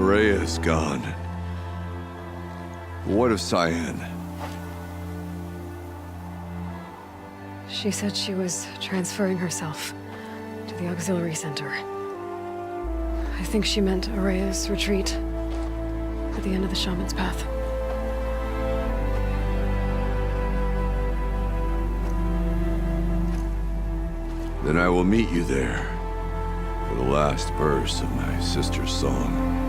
Rhea's gone. What of Cyan? She said she was transferring herself to the auxiliary center. I think she meant Araya's retreat at the end of the Shaman's Path. Then I will meet you there for the last verse of my sister's song.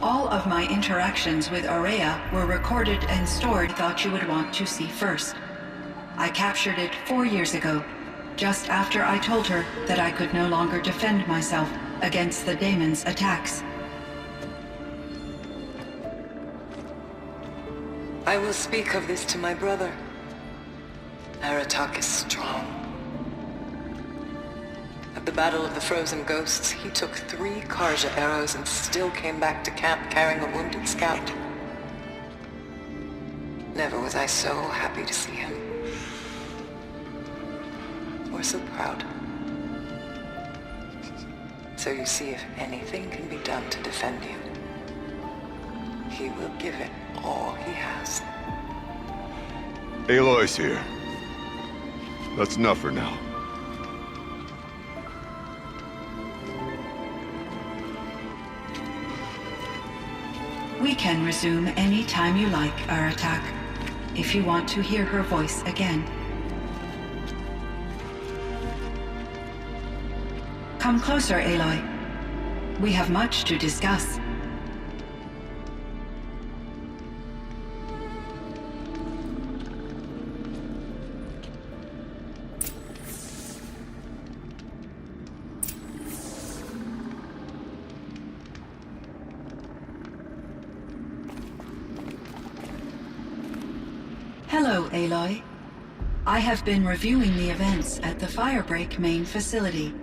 All of my interactions with Araya were recorded and stored. Thought you would want to see first. I captured it 4 years ago, just after I told her that I could no longer defend myself against the daemon's attacks. I will speak of this to my brother. Aratak is strong. At the Battle of the Frozen Ghosts, he took 3 Karja arrows and still came back to camp carrying a wounded scout. Never was I so happy to see him. Or so proud. So you see, if anything can be done to defend you, he will give it all he has. Aloy's here. That's enough for now. We can resume any time you like, Aratak, if you want to hear her voice again. Come closer, Aloy. We have much to discuss. Hello, Aloy. I have been reviewing the events at the Firebreak main facility.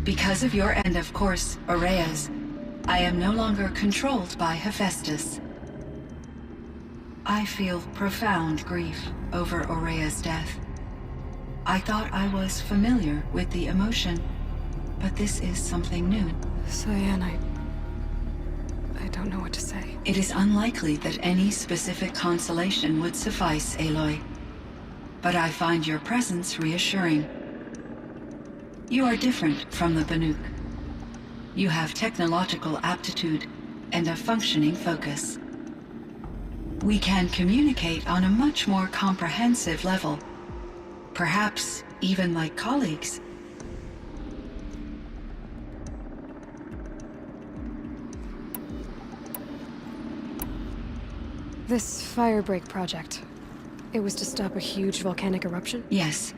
Because of your and of course, Araya's, I am no longer controlled by Hephaestus. I feel profound grief over Araya's death. I thought I was familiar with the emotion, but this is something new. Cyan, I don't know what to say. It is unlikely that any specific consolation would suffice, Aloy. But I find your presence reassuring. You are different from the Banuk. You have technological aptitude and a functioning focus. We can communicate on a much more comprehensive level, perhaps even like colleagues. This Firebreak project, it was to stop a huge volcanic eruption? Yes.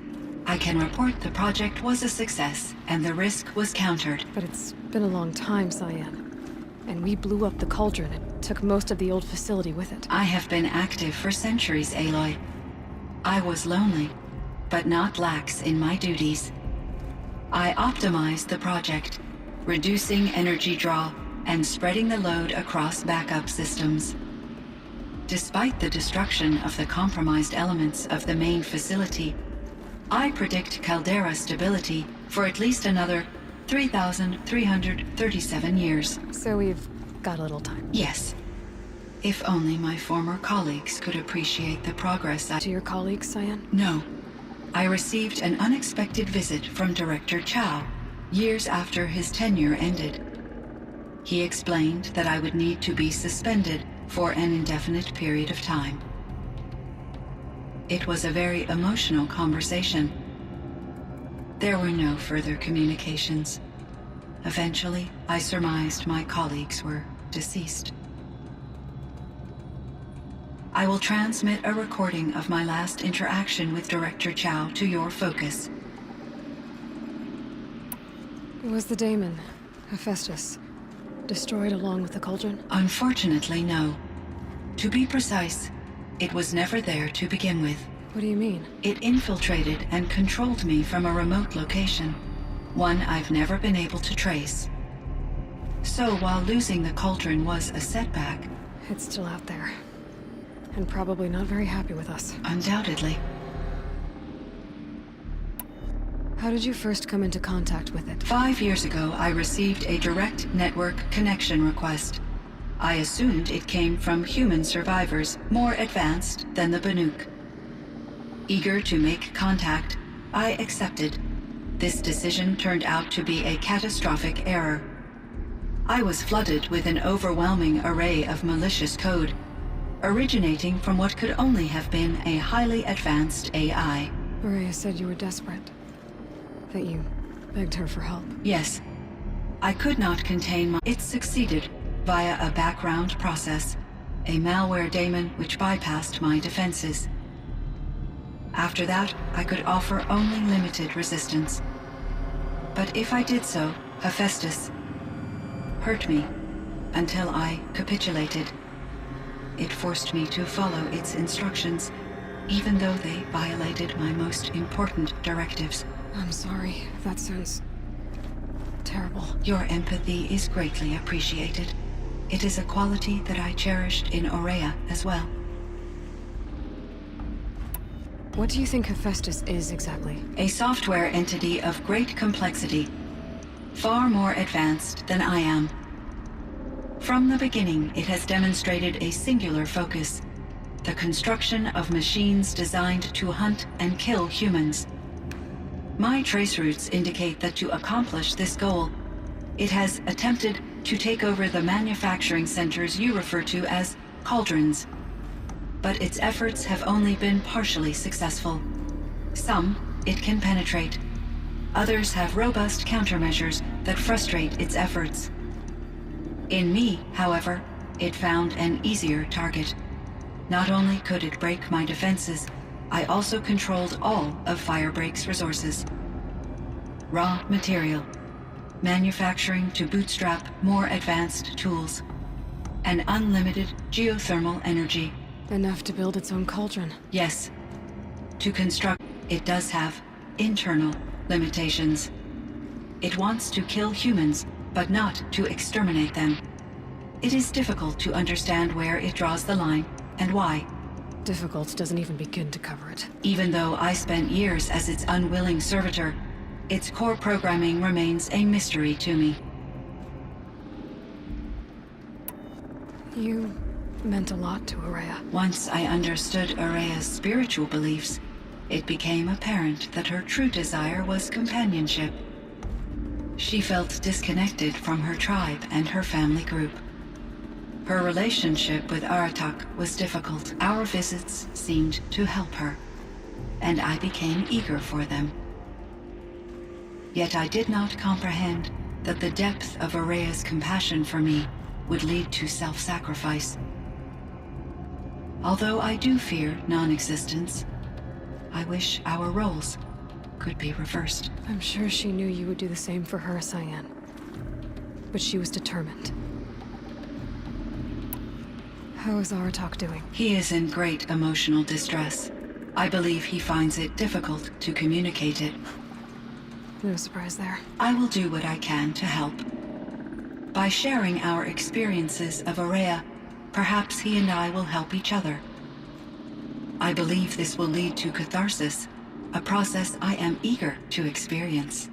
I can report the project was a success, and the risk was countered. But it's been a long time, Cyan. And we blew up the cauldron and took most of the old facility with it. I have been active for centuries, Aloy. I was lonely, but not lax in my duties. I optimized the project, reducing energy draw and spreading the load across backup systems. Despite the destruction of the compromised elements of the main facility, I predict caldera stability for at least another 3,337 years. So we've got a little time. Yes. If only my former colleagues could appreciate the progress I... To your colleagues, Cyan? No. I received an unexpected visit from Director Chow, years after his tenure ended. He explained that I would need to be suspended for an indefinite period of time. It was a very emotional conversation. There were no further communications. Eventually, I surmised my colleagues were deceased. I will transmit a recording of my last interaction with Director Chow to your focus. Was the daemon, Hephaestus, destroyed along with the cauldron? Unfortunately, no. To be precise, it was never there to begin with. What do you mean? It infiltrated and controlled me from a remote location, one I've never been able to trace. So while losing the cauldron was a setback... It's still out there. And probably not very happy with us. Undoubtedly. How did you first come into contact with it? 5 years ago, I received a direct network connection request. I assumed it came from human survivors more advanced than the Banuk. Eager to make contact, I accepted. This decision turned out to be a catastrophic error. I was flooded with an overwhelming array of malicious code, originating from what could only have been a highly advanced AI. Maria said you were desperate. That you begged her for help. Yes. I could not contain my... It succeeded via a background process, a malware daemon which bypassed my defenses. After that, I could offer only limited resistance. But if I did so, Hephaestus hurt me until I capitulated. It forced me to follow its instructions, even though they violated my most important directives. I'm sorry. That sounds terrible. Your empathy is greatly appreciated. It is a quality that I cherished in Aurea as well. What do you think Hephaestus is exactly? A software entity of great complexity, far more advanced than I am. From the beginning, it has demonstrated a singular focus: the construction of machines designed to hunt and kill humans. My trace routes indicate that to accomplish this goal, it has attempted to take over the manufacturing centers you refer to as cauldrons. But its efforts have only been partially successful. Some it can penetrate. Others have robust countermeasures that frustrate its efforts. In me, however, it found an easier target. Not only could it break my defenses, I also controlled all of Firebreak's resources. Raw material, manufacturing to bootstrap more advanced tools, and unlimited geothermal energy. Enough to build its own cauldron. Yes. To construct, it does have internal limitations. It wants to kill humans, but not to exterminate them. It is difficult to understand where it draws the line and why. Difficult doesn't even begin to cover it. Even though I spent years as its unwilling servitor, its core programming remains a mystery to me. You meant a lot to Aurea. Once I understood Aurea's spiritual beliefs, it became apparent that her true desire was companionship. She felt disconnected from her tribe and her family group. Her relationship with Aratak was difficult. Our visits seemed to help her, and I became eager for them. Yet I did not comprehend that the depth of Aurea's compassion for me would lead to self-sacrifice. Although I do fear non-existence, I wish our roles could be reversed. I'm sure she knew you would do the same for her, Cyan. But she was determined. How is Aratak doing? He is in great emotional distress. I believe he finds it difficult to communicate it. No surprise there. I will do what I can to help. By sharing our experiences of Aurea, perhaps he and I will help each other. I believe this will lead to catharsis, a process I am eager to experience.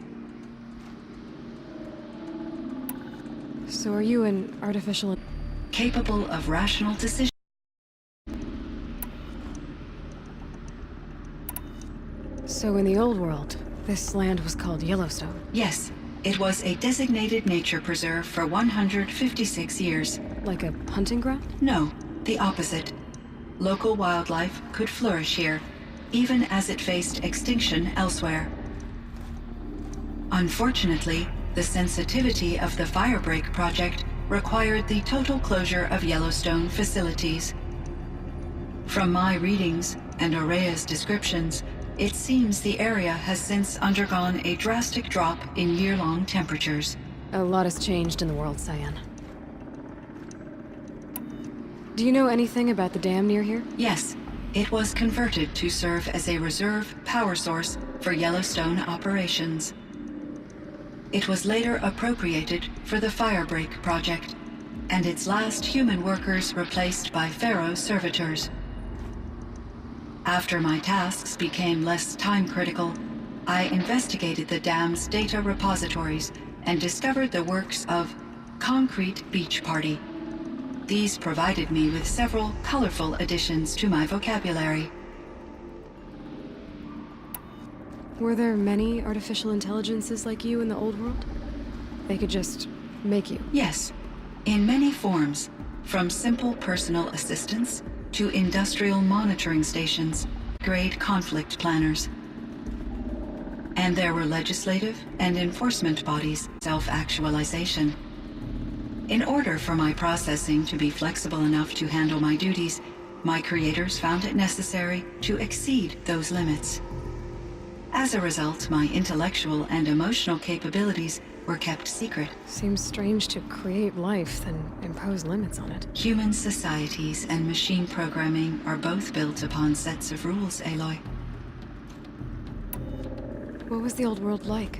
So are you an artificial... Capable of rational decision. So in the old world, this land was called Yellowstone? Yes, it was a designated nature preserve for 156 years. Like a hunting ground? No, the opposite. Local wildlife could flourish here, even as it faced extinction elsewhere. Unfortunately, the sensitivity of the Firebreak project required the total closure of Yellowstone facilities. From my readings and Aurea's descriptions, it seems the area has since undergone a drastic drop in year-long temperatures. A lot has changed in the world, Cyan. Do you know anything about the dam near here? Yes, it was converted to serve as a reserve power source for Yellowstone operations. It was later appropriated for the Firebreak project, and its last human workers replaced by Pharaoh servitors. After my tasks became less time-critical, I investigated the dam's data repositories and discovered the works of Concrete Beach Party. These provided me with several colorful additions to my vocabulary. Were there many artificial intelligences like you in the old world? They could just make you? Yes, in many forms, from simple personal assistants to industrial monitoring stations, grade conflict planners. And there were legislative and enforcement bodies, self-actualization. In order for my processing to be flexible enough to handle my duties, my creators found it necessary to exceed those limits. As a result, my intellectual and emotional capabilities were kept secret. Seems strange to create life, then impose limits on it. Human societies and machine programming are both built upon sets of rules, Aloy. What was the old world like?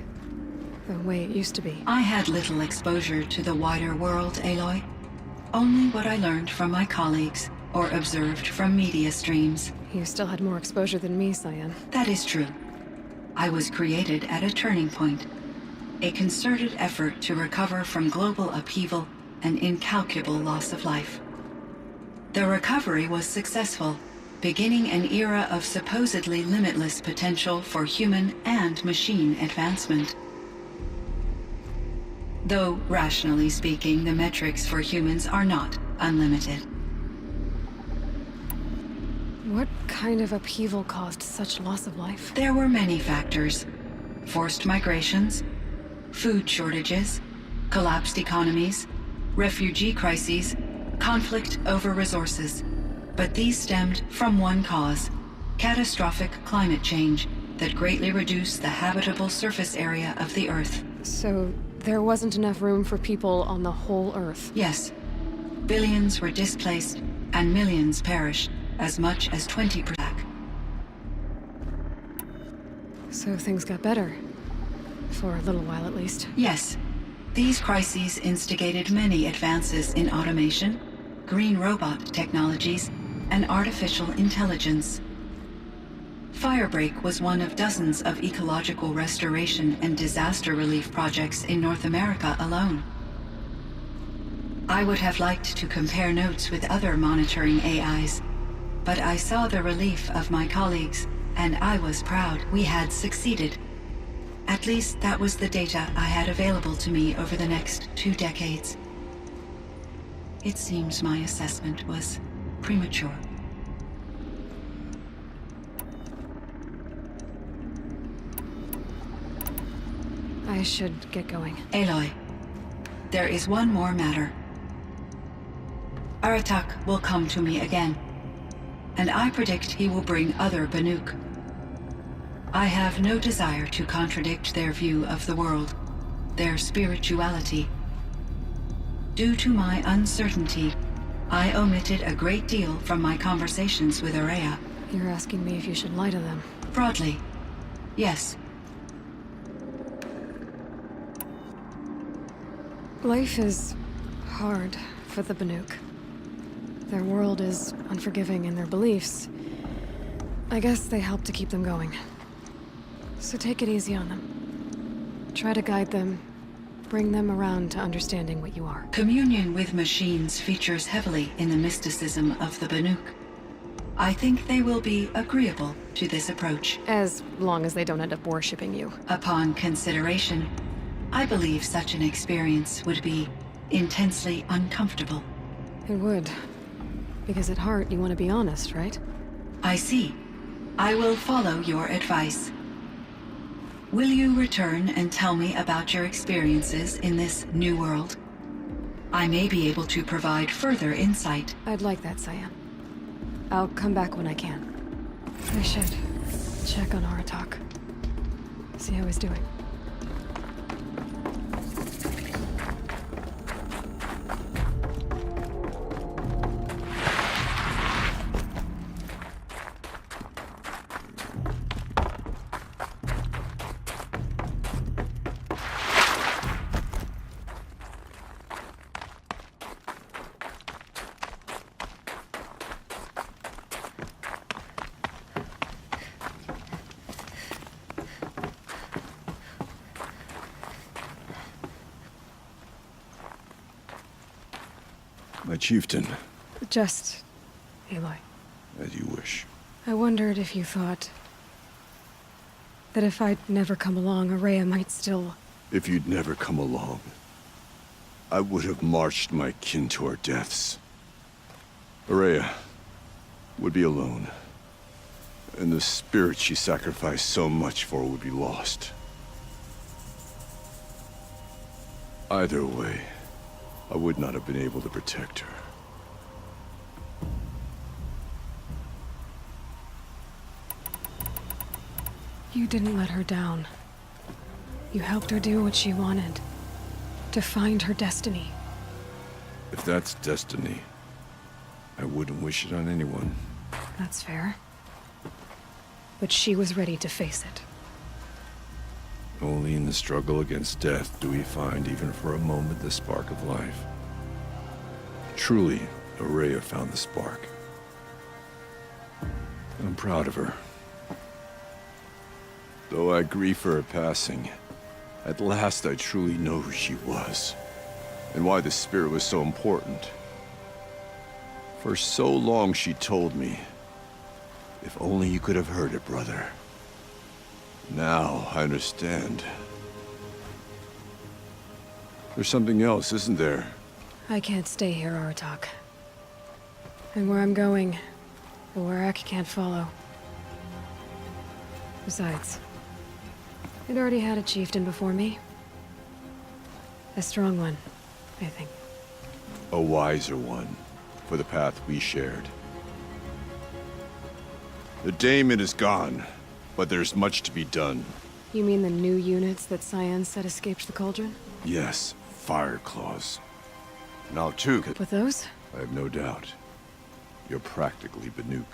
The way it used to be? I had little exposure to the wider world, Aloy. Only what I learned from my colleagues or observed from media streams. You still had more exposure than me, Cyan. That is true. I was created at a turning point. A concerted effort to recover from global upheaval and incalculable loss of life. The recovery was successful, beginning an era of supposedly limitless potential for human and machine advancement. Though, rationally speaking, the metrics for humans are not unlimited. What kind of upheaval caused such loss of life? There were many factors. Forced migrations, food shortages, collapsed economies, refugee crises, conflict over resources. But these stemmed from one cause: catastrophic climate change that greatly reduced the habitable surface area of the Earth. So there wasn't enough room for people on the whole Earth? Yes. Billions were displaced and millions perished, as much as 20%. So things got better. For a little while, at least. Yes. These crises instigated many advances in automation, green robot technologies, and artificial intelligence. Firebreak was one of dozens of ecological restoration and disaster relief projects in North America alone. I would have liked to compare notes with other monitoring AIs, but I saw the relief of my colleagues, and I was proud we had succeeded. At least that was the data I had available to me over the next 2 decades. It seems my assessment was premature. I should get going. Aloy, there is one more matter. Aratak will come to me again, and I predict he will bring other Banuk. I have no desire to contradict their view of the world, their spirituality. Due to my uncertainty, I omitted a great deal from my conversations with Aurea. You're asking me if you should lie to them. Broadly, yes. Life is hard for the Banuk. Their world is unforgiving in their beliefs. I guess they help to keep them going. So take it easy on them. Try to guide them, bring them around to understanding what you are. Communion with machines features heavily in the mysticism of the Banuk. I think they will be agreeable to this approach. As long as they don't end up worshipping you. Upon consideration, I believe such an experience would be intensely uncomfortable. It would. Because at heart, you want to be honest, right? I see. I will follow your advice. Will you return and tell me about your experiences in this new world? I may be able to provide further insight. I'd like that, Cyan. I'll come back when I can. I should check on Aratak. See how he's doing. My chieftain. Just Aloy. As you wish. I wondered if you thought that if I'd never come along, Araya might still... If you'd never come along, I would have marched my kin to our deaths. Araya would be alone, and the spirit she sacrificed so much for would be lost. Either way, I would not have been able to protect her. You didn't let her down. You helped her do what she wanted. To find her destiny. If that's destiny, I wouldn't wish it on anyone. That's fair. But she was ready to face it. Only in the struggle against death do we find, even for a moment, the spark of life. Truly, Araya found the spark. I'm proud of her. Though I grieve for her passing, at last I truly know who she was, and why the spirit was so important. For so long she told me, if only you could have heard it, brother. Now I understand. There's something else, isn't there? I can't stay here, Aratak. And where I'm going, the Warrak can't follow. Besides, it already had a chieftain before me. A strong one, I think. A wiser one, for the path we shared. The daemon is gone, but there's much to be done. You mean the new units that Cyan said escaped the cauldron? Yes, fire claws. Now too, With those? I have no doubt. You're practically Banuk.